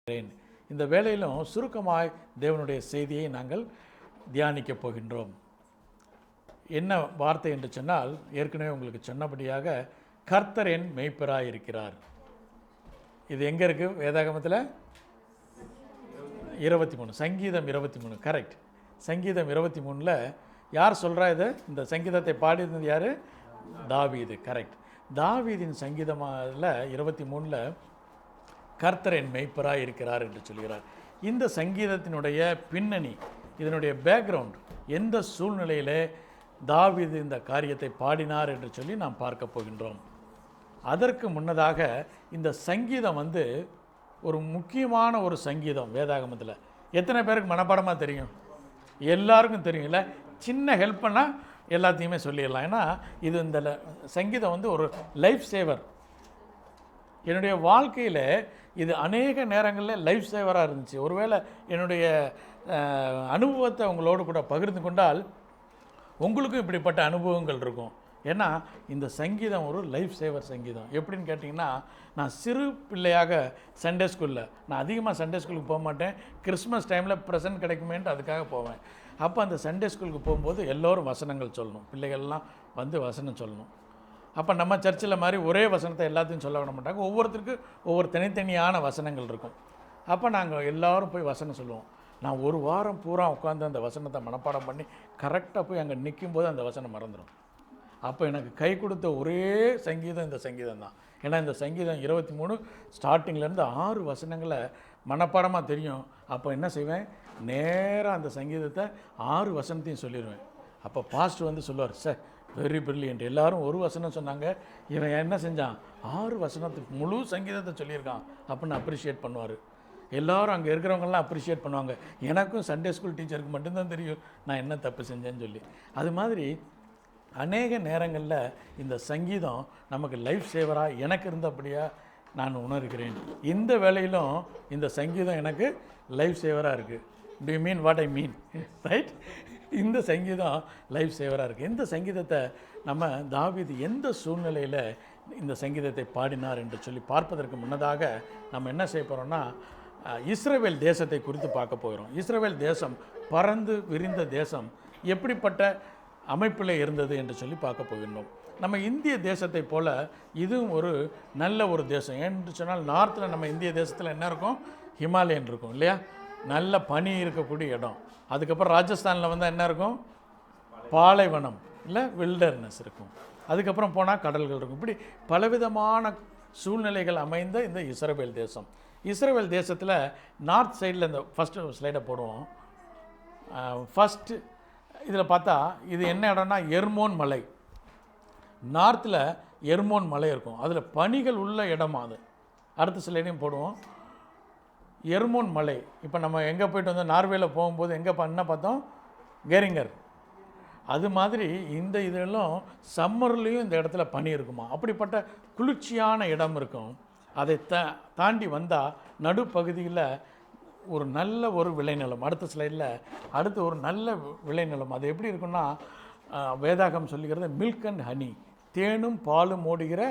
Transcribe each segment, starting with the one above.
இந்த வேளையிலும் சுருக்கமாய் தேவனுடைய செய்தியை நாங்கள் தியானிக்கப் போகின்றோம். என்ன வார்த்தை என்று சொன்னால், ஏற்கனவே உங்களுக்கு சொன்னபடியாக கர்த்தர் என் மெய்ப்பராய் இருக்கிறார். இது எங்கே இருக்குது வேதாகமத்தில்? 23, சங்கீதம் 23. கரெக்ட். சங்கீதம் 23ல் யார் சொல்கிறா இது? இந்த சங்கீதத்தை பாடியிருந்தது யார்? தாவீது. கரெக்ட். தாவீதின் சங்கீதத்தில் 23ல் கர்த்தர் என் மெய்ப்பராய் இருக்கிறார் என்று சொல்கிறார். இந்த சங்கீதத்தினுடைய பின்னணி, இதனுடைய பேக்ரவுண்ட், எந்த சூழ்நிலையிலே தாவீது இந்த காரியத்தை பாடினார் என்று சொல்லி நாம் பார்க்க போகின்றோம். அதற்கு முன்னதாக இந்த சங்கீதம் ஒரு முக்கியமான ஒரு சங்கீதம் வேதாகமத்தில். எத்தனை பேருக்கு மனப்பாடமாக தெரியும்? எல்லாருக்கும் தெரியும் இல்லை? சின்ன ஹெல்ப் பண்ணால் எல்லாத்தையுமே சொல்லிடலாம். ஏன்னா இது இந்த சங்கீதம் ஒரு லைஃப் சேவர். என்னுடைய வாழ்க்கையில் இது அநேக நேரங்களில் லைஃப் சேவராக இருந்துச்சு. ஒருவேளை என்னுடைய அனுபவத்தை உங்களோடு கூட பகிர்ந்து கொண்டால் உங்களுக்கும் இப்படிப்பட்ட அனுபவங்கள் இருக்கும். ஏன்னா இந்த சங்கீதம் ஒரு லைஃப் சேவர் சங்கீதம். எப்படின்னு கேட்டிங்கன்னா, நான் சிறு பிள்ளையாக சண்டே ஸ்கூலில், நான் அதிகமாக சண்டே ஸ்கூலுக்கு போக மாட்டேன். கிறிஸ்மஸ் டைமில் ப்ரெசன்ட் கிடைக்குமேன்ட்டு அதுக்காக போவேன். அப்போ அந்த சண்டே ஸ்கூலுக்கு போகும்போது எல்லோரும் வசனங்கள் சொல்லணும், பிள்ளைகள்லாம் வசனம் சொல்லணும். அப்போ நம்ம சர்ச்சில் மாதிரி ஒரே வசனத்தை எல்லாத்தையும் சொல்ல விட மாட்டாங்க. ஒவ்வொருத்தருக்கு ஒவ்வொரு தனித்தனியான வசனங்கள் இருக்கும். அப்போ நாங்கள் எல்லோரும் போய் வசனம் சொல்லுவோம். நான் ஒரு வாரம் பூரா உட்காந்து அந்த வசனத்தை மனப்பாடம் பண்ணி கரெக்டாக போய் அங்கே நிற்கும்போது அந்த வசனம் மறந்துடும். அப்போ எனக்கு கை கொடுத்த ஒரே சங்கீதம் இந்த சங்கீதம் தான். ஏன்னா இந்த சங்கீதம் 23 ஸ்டார்டிங்லேருந்து 6 வசனங்களை மனப்பாடமாக தெரியும். அப்போ என்ன செய்வேன், நேராக அந்த சங்கீதத்தை 6 வசனத்தையும் சொல்லிடுவேன். அப்போ பாஸ்டர் சொல்லுவார், சார் வெரி பிரில்லியன்ட், எல்லாரும் ஒரு வசனம் சொன்னாங்க, இவன் என்ன செஞ்சான் 6 வசனத்துக்கு முழு சங்கீதத்தை சொல்லியிருக்கான் அப்படின்னு அப்ரிஷியேட் பண்ணுவார். எல்லோரும் அங்கே இருக்கிறவங்கெல்லாம் அப்ரிஷியேட் பண்ணுவாங்க. எனக்கும் சண்டே ஸ்கூல் டீச்சருக்கு மட்டும்தான் தெரியும் நான் என்ன தப்பு செஞ்சேன்னு சொல்லி. அது மாதிரி அநேக நேரங்களில் இந்த சங்கீதம் நமக்கு லைஃப் சேவராக எனக்கு இருந்தபடியாக நான் உணர்கிறேன். இந்த வேளையிலும் இந்த சங்கீதம் எனக்கு லைஃப் சேவராக இருக்குது. To you mean what I mean? Right. இந்த சங்கீதம் லைஃப் சேவராக இருக்குது. இந்த சங்கீதத்தை நம்ம தாவீது எந்த சூழ்நிலையில் இந்த சங்கீதத்தை பாடினார் என்று சொல்லி பார்ப்பதற்கு முன்னதாக நம்ம என்ன செய்ய போகிறோம்னா, இஸ்ரவேல் தேசத்தை குறித்து பார்க்க போகிறோம். இஸ்ரவேல் தேசம் பறந்து விரிந்த தேசம் எப்படிப்பட்ட அமைப்பில் இருந்தது என்று சொல்லி பார்க்க போகின்றோம். நம்ம இந்திய தேசத்தை போல் இதுவும் ஒரு நல்ல ஒரு தேசம். ஏன்னு சொன்னால், நார்த்தில் நம்ம இந்திய தேசத்தில் என்ன இருக்கும்? ஹிமாலயன் இருக்கும் இல்லையா? நல்ல பனி இருக்கக்கூடிய இடம். அதுக்கப்புறம் ராஜஸ்தானில் என்ன இருக்கும்? பாலைவனம் இல்லை, வில்டர்னஸ் இருக்கும். அதுக்கப்புறம் போனால் கடல்கள் இருக்கும். இப்படி பலவிதமான சூழ்நிலைகள் அமைந்த இந்த இஸ்ரவேல் தேசம். இஸ்ரவேல் தேசத்தில் நார்த் சைடில் இந்த ஃபஸ்ட்டு ஸ்லைடை போடுவோம். ஃபஸ்ட்டு இதில் பார்த்தா இது என்ன இடம்னா எர்மோன் மலை. நார்த்தில் எர்மோன் மலை இருக்கும், அதில் பனிகள் உள்ள இடமா அது. அடுத்த ஸ்லைடையும் போடுவோம். எர்மோன் மலை. இப்போ நம்ம எங்கே போயிட்டு வந்தோம்? நார்வேல போகும்போது எங்கே என்ன பார்த்தோம்? கேரிங்கர். அது மாதிரி இந்த இதெல்லாம் சம்மர்லேயும் இந்த இடத்துல பனி இருக்குமா. அப்படிப்பட்ட குளிர்ச்சியான இடம் இருக்கும். அதை தாண்டி வந்தால் நடுப்பகுதியில் ஒரு நல்ல ஒரு விளைநிலம். அடுத்த ஸ்லைடில் அடுத்து ஒரு நல்ல விளைநிலம். அது எப்படி இருக்குன்னா, வேதாகம் சொல்லுகிறது மில்க் அண்ட் ஹனி, தேனும் பாலும் ஓடுகிற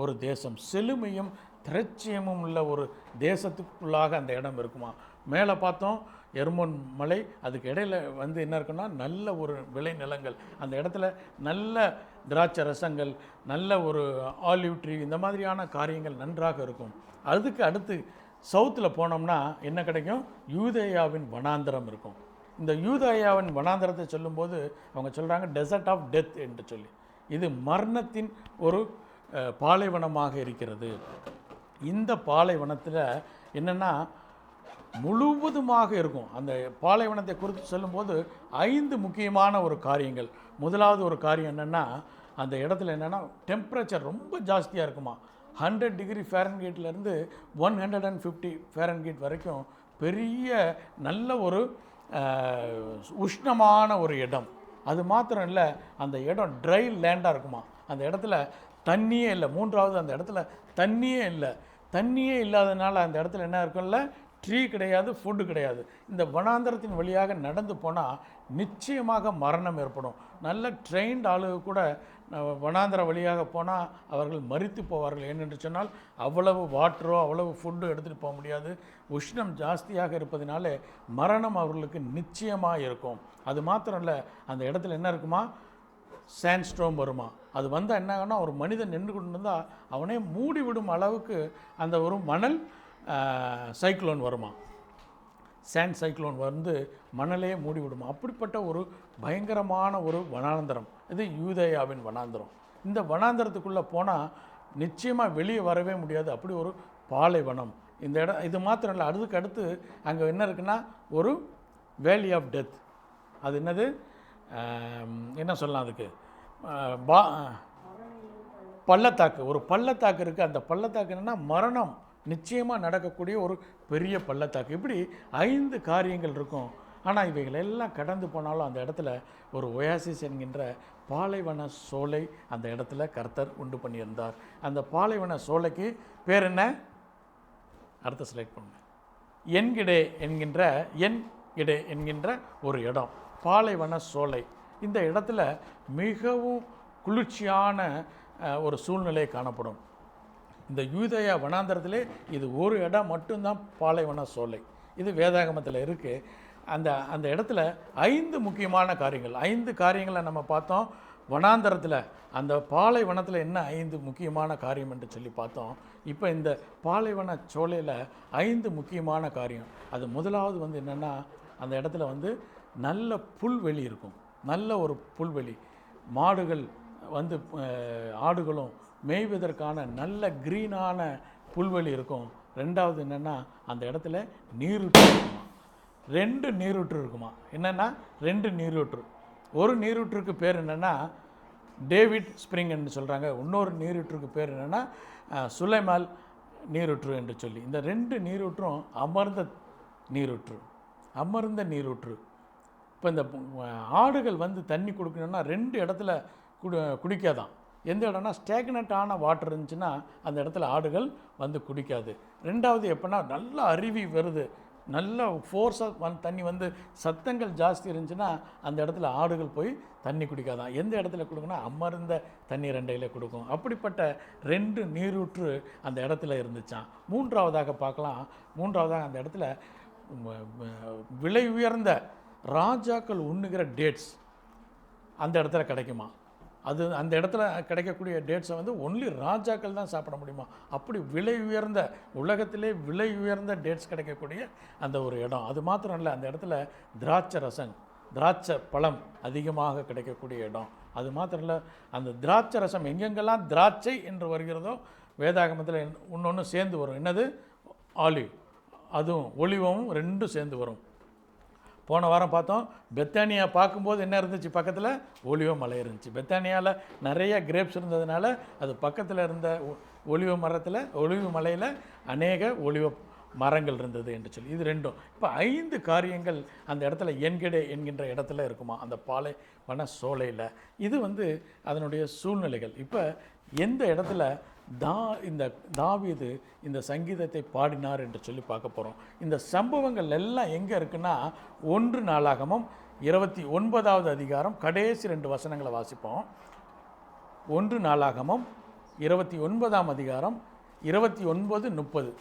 ஒரு தேசம், செழுமையும் திரட்சியமும் உள்ள ஒரு தேசத்துக்குள்ளாக அந்த இடம் இருக்குமா. மேலே பார்த்தோம் எர்மோன் மலை, அதுக்கு இடையில் என்ன இருக்குன்னா நல்ல ஒரு விளைநிலங்கள். அந்த இடத்துல நல்ல திராட்சை ரசங்கள், நல்ல ஒரு ஆலிவ் ட்ரீ, இந்த மாதிரியான காரியங்கள் நன்றாக இருக்கும். அதுக்கு அடுத்து சவுத்தில் போனோம்னா என்ன கிடைக்கும்? யூதேயாவின் வனாந்தரம் இருக்கும். இந்த யூதேயாவின் வனாந்தரத்தை சொல்லும்போது அவங்க சொல்கிறாங்க டெசர்ட் ஆஃப் டெத் என்று சொல்லி. இது மரணத்தின் ஒரு பாலைவனமாக இருக்கிறது. இந்த பாலைவனத்தில் என்னென்னா முழுவதுமாக இருக்கும். அந்த பாலைவனத்தை குறித்து சொல்லும்போது 5 முக்கியமான ஒரு காரியங்கள். முதலாவது ஒரு காரியம் என்னென்னா, அந்த இடத்துல என்னென்னா டெம்பரேச்சர் ரொம்ப ஜாஸ்தியாக இருக்குமா. 100 டிகிரி ஃபாரன்ஹீட்லேருந்து 150 ஃபாரன்ஹீட் வரைக்கும் பெரிய நல்ல ஒரு உஷ்ணமான ஒரு இடம். அது மாத்திரம் இல்லை, அந்த இடம் ட்ரை லேண்டாக இருக்குமா. அந்த இடத்துல தண்ணியே இல்லை. மூன்றாவது, அந்த இடத்துல தண்ணியே இல்லை. தண்ணியே இல்லாதனால அந்த இடத்துல என்ன இருக்கும்ல, ட்ரீ கிடையாது, ஃபுட்டு கிடையாது. இந்த வனாந்தரத்தின் வழியாக நடந்து போனால் நிச்சயமாக மரணம் ஏற்படும். நல்ல ட்ரெயின்ட் ஆளுக கூட வனாந்தர வழியாக போனால் அவர்கள் மரித்து போவார்கள். ஏனென்று சொன்னால் அவ்வளவு வாட்டரோ அவ்வளவு ஃபுட்டு எடுத்துகிட்டு போக முடியாது. உஷ்ணம் ஜாஸ்தியாக இருப்பதினாலே மரணம் அவர்களுக்கு நிச்சயமாக இருக்கும். அது மாத்திரம் இல்லை, அந்த இடத்துல என்ன இருக்குமா, சாண்ட்ஸ்டோம் வருமா. அது வந்தால் என்ன ஆகும்னா, ஒரு மனிதன் நின்று கொண்டு இருந்தால் அவனே மூடிவிடும் அளவுக்கு அந்த ஒரு மணல் சைக்ளோன் வருமா. சாண்ட் சைக்ளோன் வந்து மணலையே மூடிவிடுமா. அப்படிப்பட்ட ஒரு பயங்கரமான ஒரு வனாந்தரம் இது யூதேயாவின் வனாந்தரம். இந்த வனாந்தரத்துக்குள்ளே போனால் நிச்சயமாக வெளியே வரவே முடியாது. அப்படி ஒரு பாலைவனம் இந்த இடம். இது மாத்திரம் இல்லை, அதுக்கு அடுத்து அங்கே என்ன இருக்குன்னா ஒரு வேலி ஆஃப் டெத். அது என்னது, என்ன சொல்லலாம் அதுக்கு, பள்ளத்தாக்கு. ஒரு பள்ளத்தாக்கு இருக்குது. அந்த பள்ளத்தாக்கு என்னென்னா மரணம் நிச்சயமாக நடக்கக்கூடிய ஒரு பெரிய பள்ளத்தாக்கு. இப்படி 5 காரியங்கள் இருக்கும். ஆனால் இவைகள் எல்லாம் கடந்து போனாலும் அந்த இடத்துல ஒரு ஒயாசிஸ் என்கின்ற பாலைவன சோலை அந்த இடத்துல கர்த்தர் உண்டு பண்ணியிருந்தார். அந்த பாலைவன சோலைக்கு பேர் என்ன, அடுத்த செலக்ட் பண்ணுங்க. என்கிடே என்கின்ற ஒரு இடம், பாலைவன சோலை. இந்த இடத்துல மிகவும் குளிர்ச்சியான ஒரு சூழ்நிலை காணப்படும். இந்த யூதேயா வனாந்தரத்திலே இது ஒரு இடம் மட்டும்தான் பாலைவன சோலை. இது வேதாகமத்தில் இருக்குது. அந்த இடத்துல 5 முக்கியமான காரியங்கள், 5 காரியங்களை நம்ம பார்த்தோம். வனாந்தரத்தில் அந்த பாலைவனத்தில் என்ன 5 முக்கியமான காரியம் என்று சொல்லி பார்த்தோம். இப்போ இந்த பாலைவன சோலையில் 5 முக்கியமான காரியம். அது முதலாவது வந்து என்னென்னா, அந்த இடத்துல வந்து நல்ல புல்வெளி இருக்கும். நல்ல ஒரு புல்வெளி, மாடுகள் வந்து ஆடுகளும் மேய்வதற்கான நல்ல க்ரீனான புல்வெளி இருக்கும். ரெண்டாவது என்னென்னா, அந்த இடத்துல நீரூற்று இருக்குமா. 2 நீரூற்று இருக்குமா. என்னென்னா 2 நீரூற்று. ஒரு நீரூற்றுக்கு பேர் என்னென்னா டேவிட் ஸ்ப்ரிங் என்று சொல்கிறாங்க. இன்னொரு நீரூற்றுக்கு பேர் என்னென்னா சுலைமால் நீரூற்று என்று சொல்லி. இந்த 2 நீரூற்றும் அமர்ந்த நீரூற்று. இப்போ இந்த ஆடுகள் வந்து தண்ணி கொடுக்கணுன்னா 2 இடத்துல குடிக்காதான். எந்த இடம்னா ஸ்டேக்னட்டான வாட்டர் இருந்துச்சுன்னா அந்த இடத்துல ஆடுகள் வந்து குடிக்காது. ரெண்டாவது எப்போனா நல்லா அருவி வருது, நல்ல ஃபோர்ஸாக தண்ணி வந்து சத்தங்கள் ஜாஸ்தி இருந்துச்சுன்னா அந்த இடத்துல ஆடுகள் போய் தண்ணி குடிக்காதான். எந்த இடத்துல கொடுக்குன்னா அமர்ந்த தண்ணி 2 கொடுக்கும். அப்படிப்பட்ட 2 நீரூற்று அந்த இடத்துல இருந்துச்சான். மூன்றாவதாக பார்க்கலாம். மூன்றாவதாக அந்த இடத்துல விலை உயர்ந்த ராஜாக்கள் உண்ணுகிற டேட்ஸ் அந்த இடத்துல கிடைக்குமா. அது அந்த இடத்துல கிடைக்கக்கூடிய டேட்ஸை வந்து ஒன்லி ராஜாக்கள் தான் சாப்பிட முடியுமா. அப்படி விலை உயர்ந்த, உலகத்திலே விலை உயர்ந்த டேட்ஸ் கிடைக்கக்கூடிய அந்த ஒரு இடம். அது மாத்திரம் இல்லை, அந்த இடத்துல திராட்சை பழம் அதிகமாக கிடைக்கக்கூடிய இடம். அது மாத்திரம் இல்லை, அந்த திராட்சை ரசம் எங்கெங்கெல்லாம் திராட்சை என்று வருகிறதோ வேதாகமத்தில் இன்னொன்று சேர்ந்து வரும். என்னது, ஆலிவ். அதுவும் ஒலிவும் 2 சேர்ந்து வரும். போன வாரம் பார்த்தோம், பெத்தானியா பார்க்கும்போது என்ன இருந்துச்சு, பக்கத்தில் ஒலிவ மலை இருந்துச்சு. பெத்தானியாவில் நிறைய கிரேப்ஸ் இருந்ததுனால அது பக்கத்தில் இருந்த ஒலிவ மலையில் அநேக ஒலிவ மரங்கள் இருந்தது என்று சொல்லி. இது 2. இப்போ 5 காரியங்கள் அந்த இடத்துல என்கின்ற இடத்துல இருக்குமா, அந்த பாலைவன சோலையில். இது வந்து அதனுடைய சூழ்நிலைகள். இப்போ எந்த இடத்துல இந்த தாவீது இந்த சங்கீதத்தை பாடினார் என்று சொல்லி பார்க்க போகிறோம். இந்த சம்பவங்கள் எல்லாம் எங்கே இருக்குன்னா 1 நாளாகமம் 29வது அதிகாரம் கடைசி 2 வசனங்களை வாசிப்போம். 1 நாளாகமம் 29ஆம் அதிகாரம் 29, 30.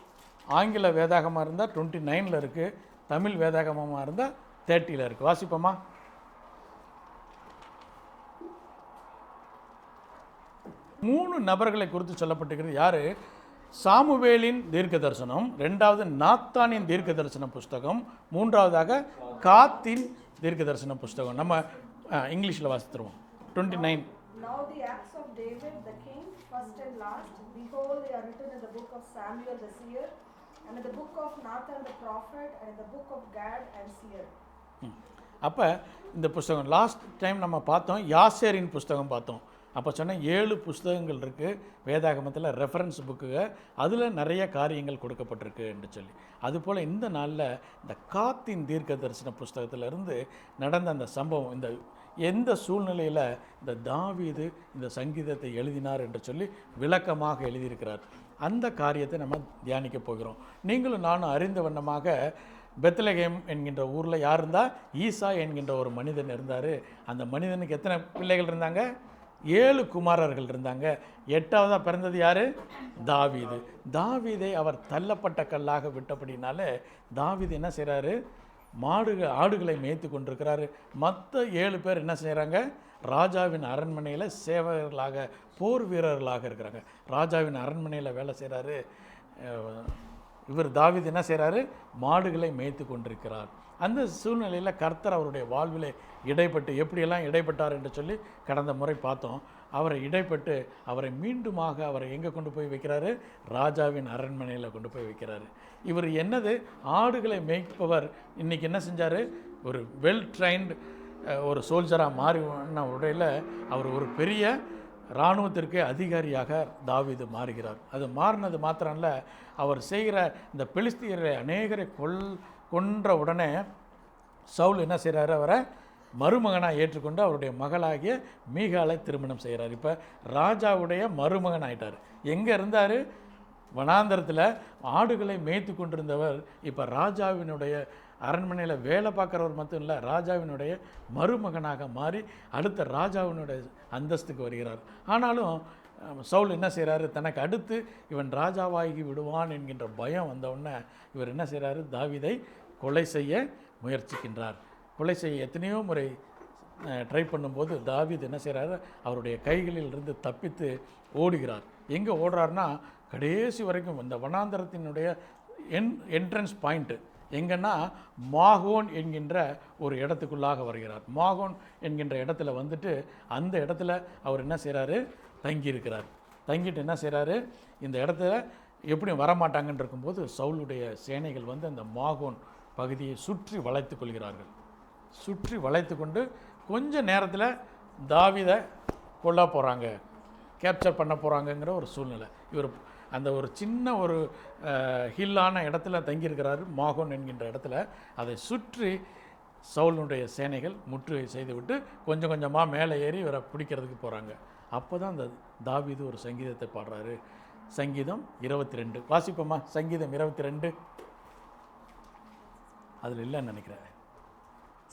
ஆங்கில வேதாகமாக இருந்தால் 29 இருக்குது, தமிழ் வேதாகமமாக இருந்தால் 30 இருக்குது. வாசிப்போமா? மூணு நபர்களை குறித்து சொல்லப்பட்டிருக்கிறது. யார்? சாமுவேலின் தீர்க்க தரிசனம், 2வது நாத்தானின் தீர்க்க தரிசன புஸ்தகம், 3வதாக காத்தின் தீர்க்க தரிசன புஸ்தகம். நம்ம இங்கிலீஷில் வாசித்துருவோம். 29. Now the acts of David the king, first and last, behold, they are written in the book of Samuel the seer, and in the book of Nathan the prophet, and in the book of Gad and seer. அப்போ இந்த புஸ்தகம் last time நம்ம பார்த்தோம், யாசேரின் புஸ்தகம் பார்த்தோம். அப்போ சொன்னால் 7 புஸ்தகங்கள் இருக்குது வேதாகமத்தில், ரெஃபரன்ஸ் புக்குங்க. அதில் நிறைய காரியங்கள் கொடுக்கப்பட்டிருக்கு என்று சொல்லி. அதுபோல் இந்த நாளில் இந்த காத்தின் தீர்க்க தரிசன புஸ்தகத்திலிருந்து நடந்த அந்த சம்பவம், இந்த எந்த சூழ்நிலையில் இந்த தாவீது இந்த சங்கீதத்தை எழுதினார் என்று சொல்லி விளக்கமாக எழுதியிருக்கிறார். அந்த காரியத்தை நம்ம தியானிக்க போகிறோம். நீங்களும் நானும் அறிந்த வண்ணமாக பெத்லகேம் என்கின்ற ஊரில் யார் இருந்தால், ஈசா என்கின்ற ஒரு மனிதன் இருந்தார். அந்த மனிதனுக்கு எத்தனை பிள்ளைகள் இருந்தாங்க? 7 குமாரர்கள் இருந்தாங்க. 8ஆவதாக பிறந்தது யார்? தாவீது. தாவீதை அவர் தள்ளப்பட்ட கல்லாக விட்டபடினால தாவீது என்ன செய்கிறாரு? ஆடுகளை மேய்த்து கொண்டிருக்கிறாரு. மற்ற 7 பேர் என்ன செய்கிறாங்க? ராஜாவின் அரண்மனையில் சேவகர்களாக, போர் வீரர்களாக இருக்கிறாங்க. ராஜாவின் அரண்மனையில் வேலை செய்கிறாரு. இவர் தாவீது என்ன செய்கிறாரு? மாடுகளை மேய்த்து கொண்டிருக்கிறார். அந்த சூழ்நிலையில் கர்த்தர் அவருடைய வாழ்வில் இடைப்பட்டு, எப்படியெல்லாம் இடைப்பட்டார் என்று சொல்லி கடந்த முறை பார்த்தோம். அவரை இடைப்பட்டு அவரை மீண்டுமாக அவரை எங்கே கொண்டு போய் வைக்கிறாரு? ராஜாவின் அரண்மனையில் கொண்டு போய் வைக்கிறாரு. இவர் என்னது? ஆடுகளை மேய்ப்பவர். இன்றைக்கி என்ன செஞ்சார்? ஒரு வெல் ட்ரைன்டு ஒரு சோல்ஜராக மாறின உடையில் அவர் ஒரு பெரிய இராணுவத்திற்கு அதிகாரியாக தாவீது மாறுகிறார். அது மாறினது மாத்திரம் இல்லை, அவர் செய்கிற இந்த பெலிஸ்தியரை அநேகரை கொன்ற உடனே சவுல் என்ன செய்கிறாரு? அவரை மருமகனாக ஏற்றுக்கொண்டு அவருடைய மகளாகிய மீகாலை திருமணம் செய்கிறார். இப்போ ராஜாவுடைய மருமகன் ஆயிட்டார். எங்கே இருந்தார்? வனாந்தரத்தில் ஆடுகளை மேய்த்து கொண்டிருந்தவர் இப்போ ராஜாவினுடைய அரண்மனையில் வேலை பார்க்குறவர் மட்டும் இல்லை, ராஜாவினுடைய மருமகனாக மாறி அடுத்த ராஜாவினுடைய அந்தஸ்துக்கு வருகிறார். ஆனாலும் சவுல் என்ன செய்கிறாரு? தனக்கு அடுத்து இவன் ராஜாவாகி விடுவான் என்கின்ற பயம் வந்தவுடனே இவர் என்ன செய்கிறாரு? தாவீதை கொலை செய்ய முயற்சிக்கின்றார். கொலை செய்ய எத்தனையோ முறை ட்ரை பண்ணும்போது தாவீது என்ன செய்கிறாரு? அவருடைய கைகளில் இருந்து தப்பித்து ஓடுகிறார். எங்கே ஓடுறாருன்னா, கடைசி வரைக்கும் இந்த வனாந்தரத்தினுடைய என்ட்ரன்ஸ் பாயிண்ட்டு எங்கன்னா மாகோன் என்கின்ற ஒரு இடத்துக்குள்ளாக வருகிறார். மாகோன் என்கின்ற இடத்துல வந்துட்டு அந்த இடத்துல அவர் என்ன செய்கிறாரு? தங்கியிருக்கிறார். தங்கிட்டு என்ன செய்கிறாரு? இந்த இடத்துல எப்படியும் வரமாட்டாங்கன்னு இருக்கும்போது சவுலுடைய சேனைகள் வந்து அந்த மாகோன் பகுதியை சுற்றி வளைத்து கொள்கிறார்கள். சுற்றி வளைத்து கொண்டு கொஞ்ச நேரத்தில் தாவீதை கொல்ல போகிறாங்க, கேப்சர் பண்ண போகிறாங்கங்கிற ஒரு சூழ்நிலை. இவர் அந்த ஒரு சின்ன ஒரு ஹில்லான இடத்துல தங்கியிருக்கிறாரு, மாகோன் என்கின்ற இடத்துல. அதை சுற்றி சவுலுடைய சேனைகள் முற்றுகை செய்துவிட்டு கொஞ்சம் கொஞ்சமாக மேலே ஏறி இவரை பிடிக்கிறதுக்கு போகிறாங்க. அப்போ தான் அந்த தாவீது ஒரு சங்கீதத்தை பாடுறாரு. சங்கீதம் 22 வாசிப்போமா? சங்கீதம் 22 அதில் இல்லைன்னு நினைக்கிறேன்.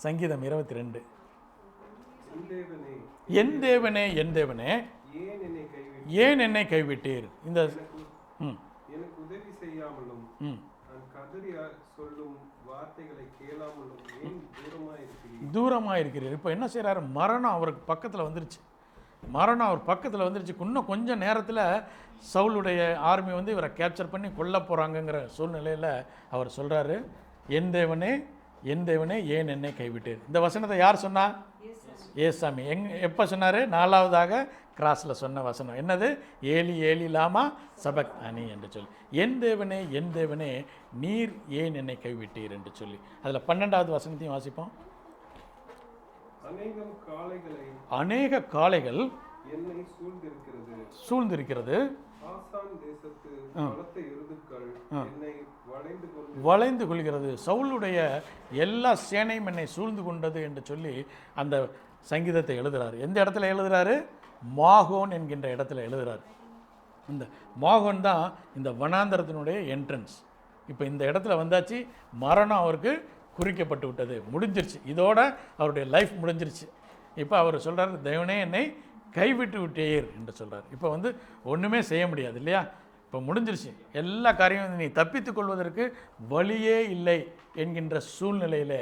சங்கீதம் 22. என் தேவனே, என் தேவனே, ஏன் என்னை கைவிட்டீர்? இந்த எனக்கு உதவி செய்யாமலும் நான் கதறி சொல்லும் வார்த்தைகளை கேளாமலும் ஏன் தூரமாக இருக்கிறீர்? இப்போ என்ன செய்கிறாரு? மரணம் அவருக்கு பக்கத்தில் வந்துருச்சு. மரணம் அவர் பக்கத்தில் வந்துருச்சு. இன்னும் கொஞ்சம் நேரத்தில் சவுலுடைய ஆர்மி வந்து இவரை கேப்சர் பண்ணி கொல்ல போகிறாங்கங்கிற சூழ்நிலையில் அவர் சொல்கிறாரு, என் தேவனே, என் தேவனே, ஏன் என்னை கைவிட்டீர்? இந்த வசனத்தை யார் சொன்னா? ஏசாமி. எப்போ சொன்னார்? 4வதாக கிராஸில் சொன்ன வசனம் என்னது? ஏலி ஏலி லாமா சபக் அனி என்று சொல்லி, என் தேவனே, என் தேவனே, நீர் ஏன் என்னை கைவிட்டீர் என்று சொல்லி. அதில் 12வது வசனத்தையும் வாசிப்போம். அநேக காளைகள் என்னை சூழ்ந்திருக்கிறது, வளைந்து கொள்கிறது. சவுலுடைய எல்லா சேனையும் என்னை சூழ்ந்து கொண்டது என்று சொல்லி அந்த சங்கீதத்தை எழுதுகிறார். எந்த இடத்துல எழுதுகிறாரு? மாகோன் என்கின்ற இடத்துல எழுதுகிறார். இந்த மாகோன் தான் இந்த வனாந்தரத்தினுடைய என்ட்ரன்ஸ். இப்போ இந்த இடத்துல வந்தாச்சு. மரணம் அவருக்கு குறிக்கப்பட்டு விட்டது, முடிஞ்சிருச்சு. இதோட அவருடைய லைஃப் முடிஞ்சிருச்சு. இப்போ அவர் சொல்கிறார், தேவனே என்னை கைவிட்டு விட்டீர் என்று சொல்கிறார். இப்போ வந்து ஒன்றுமே செய்ய முடியாது இல்லையா? இப்போ முடிஞ்சிருச்சு எல்லா காரியமும். நீ தப்பித்து கொள்வதற்கு வழியே இல்லை என்கின்ற சூழ்நிலையில்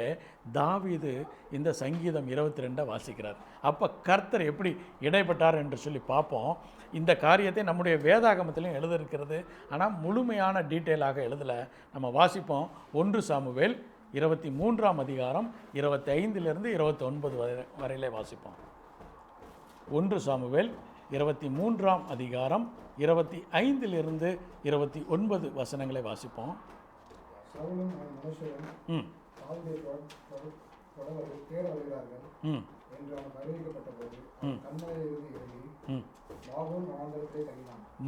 தாவீது இந்த சங்கீதம் 22 வாசிக்கிறார். அப்போ கர்த்தர் எப்படி இடைப்பட்டார் என்று சொல்லி பார்ப்போம். இந்த காரியத்தை நம்முடைய வேதாகமத்திலையும் எழுதியிருக்கிறது, ஆனால் முழுமையான டீட்டெயிலாக எழுதலை. நம்ம வாசிப்போம். 1 சாமுவேல் 23ஆம் அதிகாரம் 25லிருந்து 29 வரையிலே வாசிப்போம். 1 சாமுவேல் 23ஆம் அதிகாரம் 25லிருந்து 29 வசனங்களை வாசிப்போம்.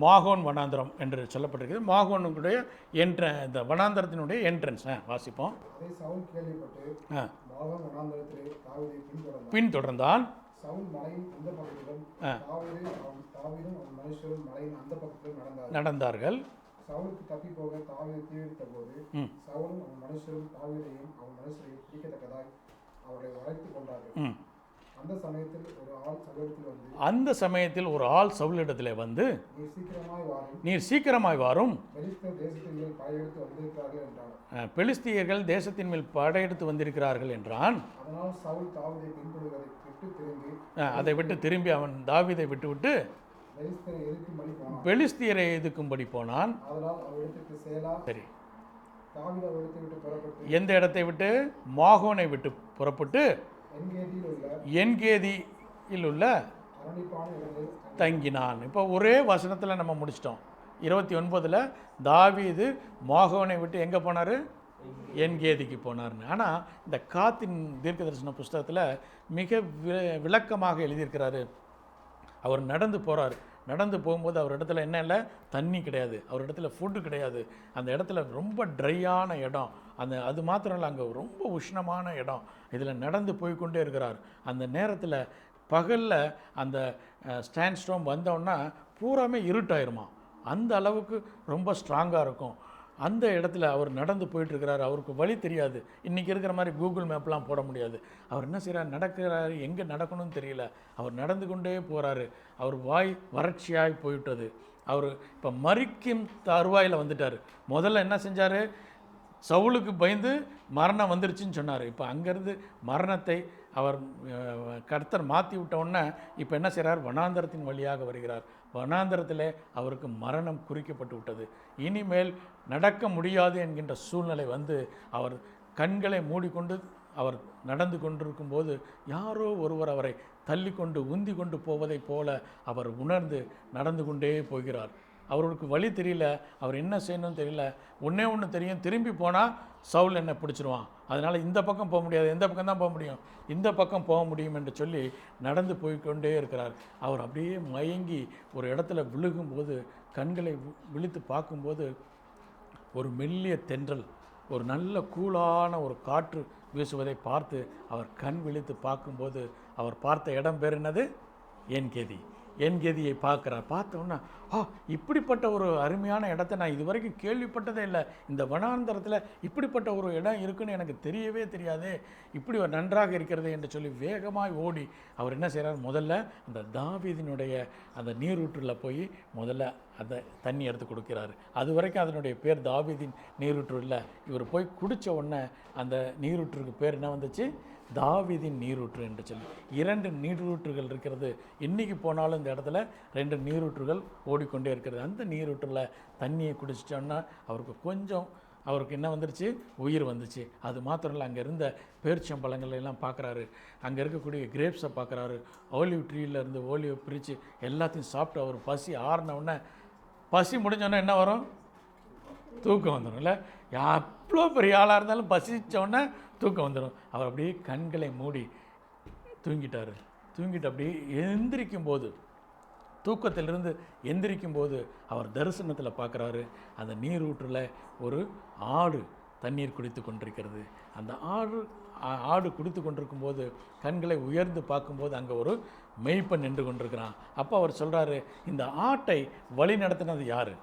மாகோன் வனாந்தரம் என்று சொல்லப்பட்டிருக்கிறது. மாகோனுடைய இந்த வனாந்தரத்தினுடைய என்ட்ரன்ஸ் பின்தொடர்ந்தான். சவுல் மலையின் அந்த பக்கத்திலும் தாவீதும் அவன் மனுஷரும் மலையின் அந்த பக்கத்திலும் நடந்தார்கள். சவுலுக்கு தப்பி போக தாவீது தீவிரித்த போது சவுலும் அவன் மனுஷரும் தாவீதையும் அவன் மனுஷரையும் பிடிக்கத்தக்கதாய் அவர்களை வளைத்துக் கொண்டார்கள். அந்த சமயத்தில் ஒரு ஆள் சவுலிடத்தில் வந்து நீர் சீக்கிரமாய் வாரும், பெலிஸ்தியர்கள் தேசத்தின் மேல் படையெடுத்து வந்திருக்கிறார்கள் என்றான். அதை விட்டு திரும்பி அவன் தாவீதை விட்டு பெலிஸ்தியரை எதிர்க்கும்படி போனான். சரி, எந்த இடத்தை விட்டு? மாகோனை விட்டு புறப்பட்டு என்கேதியில் உள்ள தங்கினான். இப்போ ஒரே வசனத்தில் நம்ம முடிச்சிட்டோம். 29 தாவீது மாகோனை விட்டு எங்கே போனார்? என்கேதிக்கு போனார்னு. ஆனால் இந்த காத்தின் தீர்க்க தரிசன புஸ்தகத்தில் மிக விளக்கமாக எழுதியிருக்கிறாரு. அவர் நடந்து போகிறார். நடந்து போகும்போது அவர் இடத்துல என்ன இல்லை? தண்ணி கிடையாது, அவர் இடத்துல ஃபுட்டு கிடையாது. அந்த இடத்துல ரொம்ப ட்ரையான இடம். அது மாத்திரம் இல்லை, அங்கே ரொம்ப உஷ்ணமான இடம். இதில் நடந்து போய்கொண்டே இருக்கிறார். அந்த நேரத்தில் பகலில் அந்த ஸ்டாண்ட் ஸ்டோம் வந்தோன்னா பூராமே இருட்டாயிருமா, அந்த அளவுக்கு ரொம்ப ஸ்ட்ராங்காக இருக்கும். அந்த இடத்துல அவர் நடந்து போயிட்டுருக்கிறார். அவருக்கு வழி தெரியாது. இன்றைக்கி இருக்கிற மாதிரி கூகுள் மேப்லாம் போட முடியாது. அவர் என்ன செய்கிறார்? நடக்கிறாரு, எங்கே நடக்கணும்னு தெரியல. அவர் நடந்து கொண்டே போகிறாரு. அவர் வாய் வறட்சியாகி போயிட்டது. அவர் இப்போ மரிக்கும் தருவாயில் வந்துட்டார். முதல்ல என்ன செஞ்சார்? சவுலுக்கு பயந்து மரணம் வந்துருச்சுன்னு சொன்னார். இப்போ அங்கேருந்து மரணத்தை அவர் கர்த்தர் மாற்றி விட்டவுடனே இப்போ என்ன செய்கிறார்? வனாந்தரத்தின் வழியாக வருகிறார். வனாந்தரத்தில் அவருக்கு மரணம் குறிக்கப்பட்டு விட்டது. இனிமேல் நடக்க முடியாது என்கின்ற சூழ்நிலை வந்து அவர் கண்களை மூடிக்கொண்டு அவர் நடந்து கொண்டிருக்கும்போது யாரோ ஒருவர் அவரை தள்ளி கொண்டு உந்தி கொண்டு போவதைப் போல அவர் உணர்ந்து நடந்து கொண்டே போகிறார். அவருக்கு வழி தெரியல, அவர் என்ன செய்யணும்னு தெரியல. ஒன்றே ஒன்று தெரியும், திரும்பி போனால் சவுல் என்னை பிடிச்சிருவான், அதனால் இந்த பக்கம் போக முடியாது, எந்த பக்கம் தான் போக முடியும், இந்த பக்கம் போக முடியும் என்று சொல்லி நடந்து போய்கொண்டே இருக்கிறார். அவர் அப்படியே மயங்கி ஒரு இடத்துல விழுகும்போது கண்களை விழித்து பார்க்கும்போது ஒரு மெல்லிய தென்றல், ஒரு நல்ல கூலான ஒரு காற்று வீசுவதை பார்த்து அவர் கண் விழித்து பார்க்கும்போது அவர் பார்த்த இடம் பேர் என்னது? என்கேதி. என்கேதியை பார்க்குறார். பார்த்தோன்னா இப்படிப்பட்ட ஒரு அருமையான இடத்த நான் இதுவரைக்கும் கேள்விப்பட்டதே இல்லை. இந்த வனாந்தரத்தில் இப்படிப்பட்ட ஒரு இடம் இருக்குன்னு எனக்கு தெரியவே தெரியாதே, இப்படி ஒரு நன்றாக இருக்கிறது என்று சொல்லி வேகமாய் ஓடி அவர் என்ன செய்கிறார்? முதல்ல அந்த தாவீதினுடைய அந்த நீரூற்றில் போய் முதல்ல அந்த தண்ணி எடுத்து கொடுக்கிறாரு. அது வரைக்கும் அதனுடைய பேர் தாவீதின் நீரூற்று இல்லை. இவர் போய் குடித்த உடனே அந்த நீரூற்றுக்கு பேர் என்ன வந்துச்சு? தாவீதின் நீரூற்று என்று சொல்லி. 2 நீரூற்றுகள் இருக்கிறது. இன்றைக்கி போனாலும் இந்த இடத்துல 2 நீரூற்றுகள் ஓடிக்கொண்டே இருக்கிறது. அந்த நீரூற்றில் தண்ணியை குடிச்சிட்டோன்னா அவருக்கு என்ன வந்துருச்சு? உயிர் வந்துச்சு. அது மாத்திரம் இல்லை, அங்கே இருந்த பேரிச்சம்பழங்கள் எல்லாம் பார்க்குறாரு. அங்கே இருக்கக்கூடிய கிரேப்ஸை பார்க்குறாரு. ஓலிவ் ட்ரீலேருந்து ஓலிவை பிரித்து எல்லாத்தையும் சாப்பிட்டு அவர் பசி ஆறினவுடனே, பசி முடிஞ்சோடனே என்ன வரும்? தூக்கம் வந்துடும். இல்லை, எவ்வளோ பெரிய ஆளாக இருந்தாலும் பசித்தோடனே தூக்கம் வந்துடும். அவர் அப்படியே கண்களை மூடி தூங்கிட்டார். தூங்கிட்டு அப்படியே எந்திரிக்கும் போது, தூக்கத்திலிருந்து எந்திரிக்கும் போது அவர் தரிசனத்தில் பார்க்குறாரு. அந்த நீரூற்றில் ஒரு ஆடு தண்ணீர் குடித்து கொண்டிருக்கிறது. அந்த ஆடு குடித்து கொண்டிருக்கும்போது கண்களை உயர்ந்து பார்க்கும்போது அங்கே ஒரு மெய்ப்பன் நின்று கொண்டிருக்கிறான். அப்போ அவர் சொல்கிறாரு, இந்த ஆட்டை வழி நடத்தினது யார்?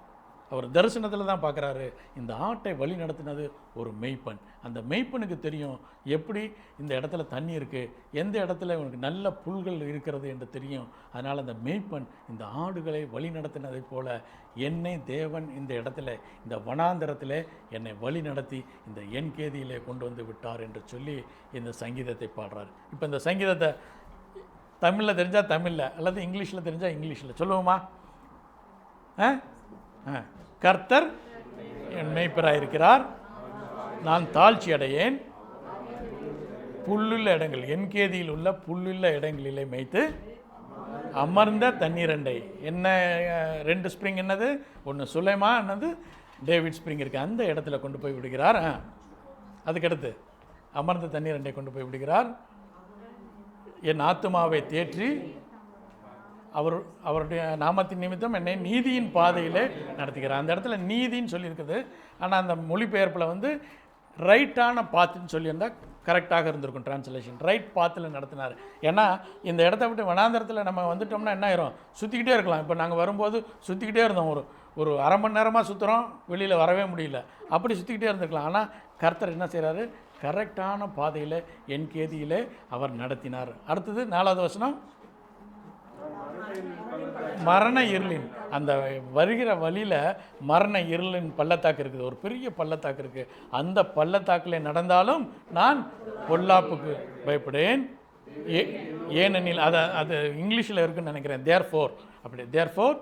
அவர் தரிசனத்தில் தான் பார்க்குறாரு. இந்த ஆட்டை வழி நடத்தினது ஒரு மெய்ப்பன். அந்த மெய்ப்பனுக்கு தெரியும் எப்படி இந்த இடத்துல தண்ணி இருக்குது, எந்த இடத்துல உனக்கு நல்ல புல்கள் இருக்கிறது என்று தெரியும். அதனால் அந்த மெய்ப்பன் இந்த ஆடுகளை வழி நடத்தினதை போல என்னை தேவன் இந்த இடத்துல, இந்த வனாந்தரத்தில் என்னை வழி நடத்தி இந்த என்கேதியிலே கொண்டு வந்து விட்டார் என்று சொல்லி இந்த சங்கீதத்தை பாடுறார். இப்போ இந்த சங்கீதத்தை தமிழில் தெரிஞ்சால் தமிழில், அல்லது இங்கிலீஷில் தெரிஞ்சால் இங்கிலீஷில் சொல்லுவோமா? கர்த்தர் என் மேய்ப்பராயிருக்கிறார், நான் தாழ்ச்சி அடையேன். புல்லுள்ள இடங்கள், என்கேதியில் உள்ள புல்லுள்ள இடங்களிலே மேய்த்து அமர்ந்த தண்ணீரண்டை. என்ன 2 ஸ்ப்ரிங் என்னது? ஒன்று சுலைமா, என்னது டேவிட் ஸ்ப்ரிங் இருக்குது. அந்த இடத்துல கொண்டு போய் விடுகிறார். அதுக்கடுத்து அமர்ந்த தண்ணீரண்டை கொண்டு போய் விடுகிறார். என் ஆத்துமாவை தேற்றி அவருடைய நாமத்தின் நிமித்தம் என்னை நீதியின் பாதையிலே நடத்துகிறார். அந்த இடத்துல நீதின்னு சொல்லியிருக்குது. ஆனால் அந்த மொழிபெயர்ப்பில் வந்து ரைட்டான பாத்துன்னு சொல்லியிருந்தால் கரெக்டாக இருந்திருக்கும் டிரான்ஸ்லேஷன். ரைட் பாத்தில் நடத்தினார். ஏன்னா இந்த இடத்த விட்டு வனாந்தரத்தில் நம்ம வந்துட்டோம்னா என்ன ஆயிரும், சுற்றிக்கிட்டே இருக்கலாம். இப்போ நாங்கள் வரும்போது சுற்றிக்கிட்டே இருந்தோம், ஒரு அரை மணி நேரமாக சுற்றுறோம், வெளியில் வரவே முடியல, அப்படி சுற்றிக்கிட்டே இருந்திருக்கலாம். ஆனால் கர்த்தர் என்ன செய்கிறாரு, கரெக்டான பாதையில் என் கேதியிலே அவர் நடத்தினார். அடுத்தது 4வது வசனம், மரண இருளின், அந்த வருகிற வழியில் மரண இருளின் பள்ளத்தாக்கு இருக்குது, ஒரு பெரிய பள்ளத்தாக்கு இருக்குது. அந்த பள்ளத்தாக்கில் நடந்தாலும் நான் பொல்லாப்புக்கு பயப்படேன். ஏனெனில் அது இங்கிலீஷில் இருக்குன்னு நினைக்கிறேன், தேர்ஃபோர், அப்படி தேர்ஃபோர்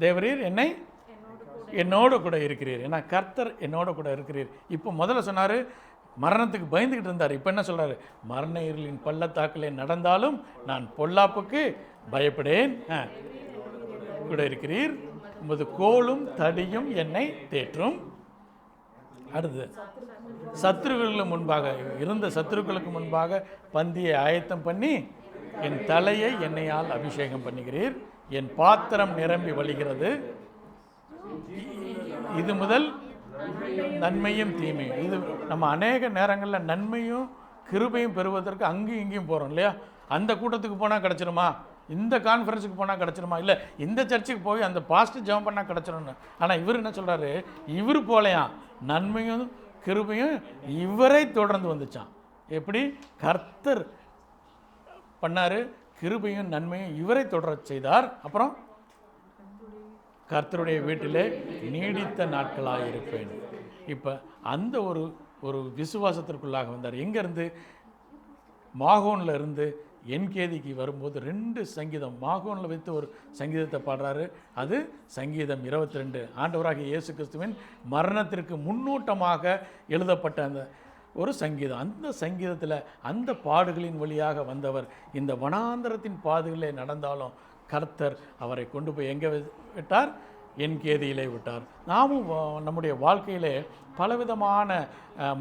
தேவரீர் என்னோடு கூட இருக்கிறீர். ஏன்னா கர்த்தர் என்னோட கூட இருக்கிறீர். இப்போ முதல்ல சொன்னார் மரணத்துக்கு பயந்துக்கிட்டு இருந்தார். இப்போ என்ன சொல்கிறாரு, மரண இருளின் பள்ளத்தாக்கிலே நடந்தாலும் நான் பொல்லாப்புக்கு பயப்படேன், கூட இருக்கிறீர், உமது கோலும் தடியும் என்னை தேற்றும். அடுத்து, சத்துருக்களுக்கு முன்பாக இருந்த சத்துருக்களுக்கு முன்பாக பந்தியை ஆயத்தம் பண்ணி என் தலையை எண்ணெயால் அபிஷேகம் பண்ணுகிறீர், என் பாத்திரம் நிரம்பி வழிகிறது, இது முதல் நன்மையும் தீமையும். இது நம்ம அநேக நேரங்களில் நன்மையும் கிருபையும் பெறுவதற்கு அங்கேயும் இங்கேயும் போகிறோம் இல்லையா. அந்த கூட்டத்துக்கு போனால் கிடச்சிருமா, இந்த கான்ஃபரன்ஸுக்கு போனால் கிடச்சிருமா, இல்லை இந்த சர்ச்சுக்கு போய் அந்த பாஸ்ட்டு ஜெபம் பண்ணால் கிடச்சிரும்னு. ஆனால் இவர் என்ன சொல்கிறாரு, இவர் போலையாம் நன்மையும் கிருபையும் இவரை தொடர்ந்து வந்துச்சான். எப்படி கர்த்தர் பண்ணார், கிருபையும் நன்மையும் இவரை தொடர செய்தார். அப்புறம் கர்த்தருடைய வீட்டிலே நீடித்த நாட்களாக இருப்பேன். இப்போ அந்த ஒரு விசுவாசத்திற்குள்ளாக வந்தார். எங்கேருந்து, மாகோனில் இருந்து என்கேதிக்கு வரும்போது 2 சங்கீதம் மாகோனில் வைத்து ஒரு சங்கீதத்தை பாடுறாரு. அது சங்கீதம் 22, ஆண்டவராகிய இயேசு கிறிஸ்துவின் மரணத்திற்கு முன்னோட்டமாக எழுதப்பட்ட அந்த ஒரு சங்கீதம். அந்த சங்கீதத்தில் அந்த பாடுகளின் வழியாக வந்தவர் இந்த வனாந்தரத்தின் பாதைகளிலே நடந்தாலும் கர்த்தர் அவரை கொண்டு போய் எங்கே விட்டார், என்கேதியிலே விட்டார். நாமும் நம்முடைய வாழ்க்கையிலே பலவிதமான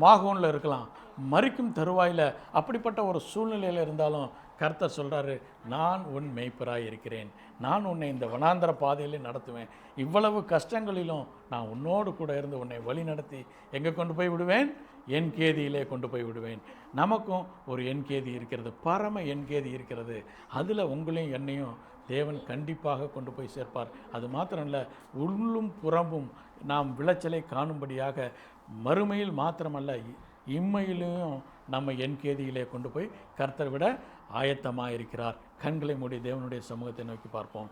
மாகோனில் இருக்கலாம், மரிக்கும் தருவாயில் அப்படிப்பட்ட ஒரு சூழ்நிலையில் இருந்தாலும் கர்த்தர் சொல்கிறாரு, நான் உன் மேய்ப்பராய் இருக்கிறேன், நான் உன்னை இந்த வனாந்தர பாதையிலே நடத்துவேன், இவ்வளவு கஷ்டங்களிலும் நான் உன்னோடு கூட இருந்து உன்னை வழி நடத்தி எங்கே கொண்டு போய் விடுவேன், என்கேதியிலே கொண்டு போய் விடுவேன். நமக்கும் ஒரு என்கேதி இருக்கிறது, பரம என்கேதி இருக்கிறது. அதில் உங்களையும் என்னையும் தேவன் கண்டிப்பாக கொண்டு போய் சேர்ப்பார். அது மாத்திரம் இல்லை, உள்ளும் புறம்பும் நாம் விளைச்சலை காணும்படியாக மறுமையில் மாத்திரமல்ல இம்மையிலும் நம்ம என்கேதியிலே கொண்டு போய் கர்த்தர் விட ஆயத்தமாக இருக்கிறார். கண்களை மூடி தேவனுடைய சமூகத்தை நோக்கி பார்ப்போம்.